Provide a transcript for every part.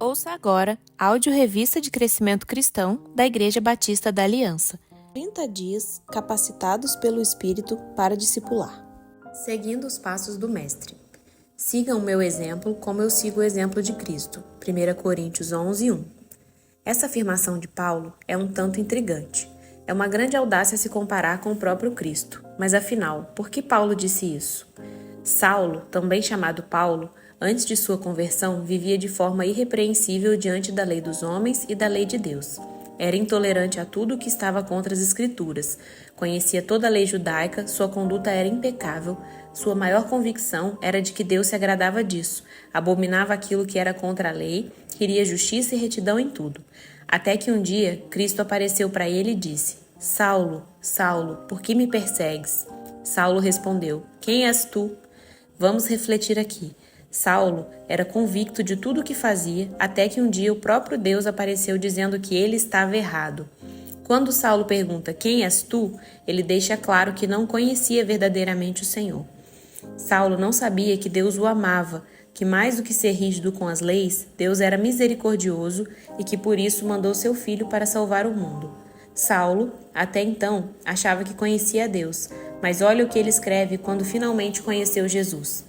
Ouça agora a audiorevista de crescimento cristão da Igreja Batista da Aliança. 30 dias capacitados pelo Espírito para discipular. Seguindo os passos do Mestre. Sigam o meu exemplo como eu sigo o exemplo de Cristo. 1 Coríntios 11, 1. Essa afirmação de Paulo é um tanto intrigante. É uma grande audácia se comparar com o próprio Cristo. Mas afinal, por que Paulo disse isso? Saulo, também chamado Paulo, antes de sua conversão, vivia de forma irrepreensível diante da lei dos homens e da lei de Deus. Era intolerante a tudo que estava contra as Escrituras. Conhecia toda a lei judaica, sua conduta era impecável, sua maior convicção era de que Deus se agradava disso, abominava aquilo que era contra a lei, queria justiça e retidão em tudo. Até que um dia, Cristo apareceu para ele e disse: Saulo, Saulo, por que me persegues? Saulo respondeu: Quem és tu? Vamos refletir aqui. Saulo era convicto de tudo o que fazia, até que um dia o próprio Deus apareceu dizendo que ele estava errado. Quando Saulo pergunta: Quem és tu? Ele deixa claro que não conhecia verdadeiramente o Senhor. Saulo não sabia que Deus o amava, que mais do que ser rígido com as leis, Deus era misericordioso e que por isso mandou seu filho para salvar o mundo. Saulo, até então, achava que conhecia a Deus, mas olha o que ele escreve quando finalmente conheceu Jesus.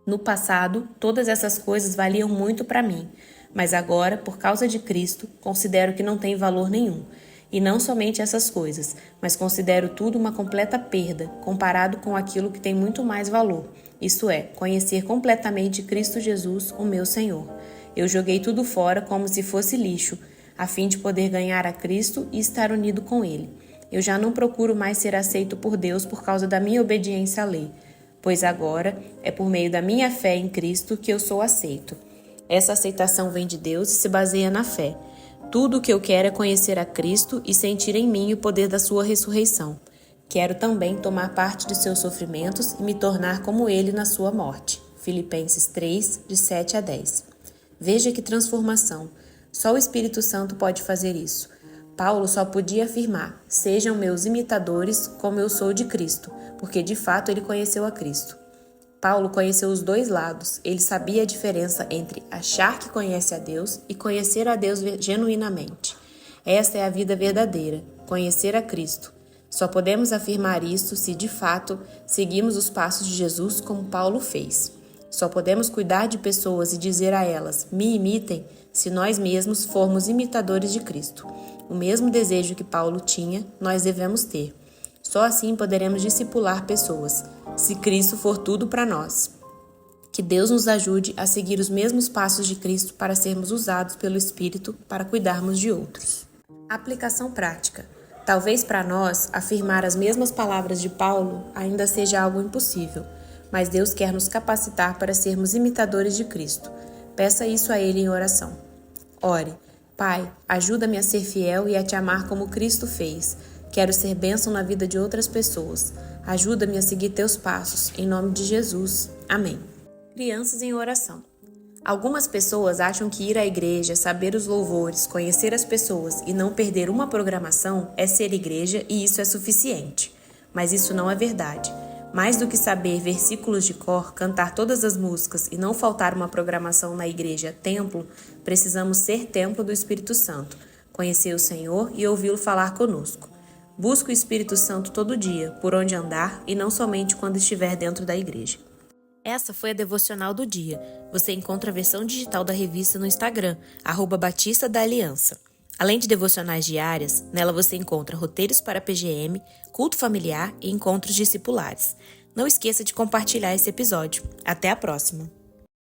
No passado, todas essas coisas valiam muito para mim, mas agora, por causa de Cristo, considero que não tem valor nenhum. E não somente essas coisas, mas considero tudo uma completa perda, comparado com aquilo que tem muito mais valor, isto é, conhecer completamente Cristo Jesus, o meu Senhor. Eu joguei tudo fora como se fosse lixo, a fim de poder ganhar a Cristo e estar unido com Ele. Eu já não procuro mais ser aceito por Deus por causa da minha obediência à lei, pois agora é por meio da minha fé em Cristo que eu sou aceito. Essa aceitação vem de Deus e se baseia na fé. Tudo o que eu quero é conhecer a Cristo e sentir em mim o poder da sua ressurreição. Quero também tomar parte de seus sofrimentos e me tornar como ele na sua morte. Filipenses 3, de 7 a 10. Veja que transformação. Só o Espírito Santo pode fazer isso. Paulo só podia afirmar: sejam meus imitadores como eu sou de Cristo, porque de fato ele conheceu a Cristo. Paulo conheceu os dois lados. Ele sabia a diferença entre achar que conhece a Deus e conhecer a Deus genuinamente. Esta é a vida verdadeira, conhecer a Cristo. Só podemos afirmar isso se, de fato, seguimos os passos de Jesus como Paulo fez. Só podemos cuidar de pessoas e dizer a elas: me imitem, se nós mesmos formos imitadores de Cristo. O mesmo desejo que Paulo tinha, nós devemos ter. Só assim poderemos discipular pessoas, se Cristo for tudo para nós. Que Deus nos ajude a seguir os mesmos passos de Cristo para sermos usados pelo Espírito para cuidarmos de outros. Aplicação prática. Talvez para nós, afirmar as mesmas palavras de Paulo ainda seja algo impossível, mas Deus quer nos capacitar para sermos imitadores de Cristo. Peça isso a Ele em oração. Ore: Pai, ajuda-me a ser fiel e a te amar como Cristo fez. Quero ser bênção na vida de outras pessoas. Ajuda-me a seguir teus passos, em nome de Jesus. Amém. Crianças em oração. Algumas pessoas acham que ir à igreja, saber os louvores, conhecer as pessoas e não perder uma programação é ser igreja e isso é suficiente. Mas isso não é verdade. Mais do que saber versículos de cor, cantar todas as músicas e não faltar uma programação na igreja templo, precisamos ser templo do Espírito Santo, conhecer o Senhor e ouvi-lo falar conosco. Busque o Espírito Santo todo dia, por onde andar e não somente quando estiver dentro da igreja. Essa foi a Devocional do Dia. Você encontra a versão digital da revista no Instagram, @Batista da Aliança. Além de devocionais diárias, nela você encontra roteiros para PGM, culto familiar e encontros discipulares. Não esqueça de compartilhar esse episódio. Até a próxima!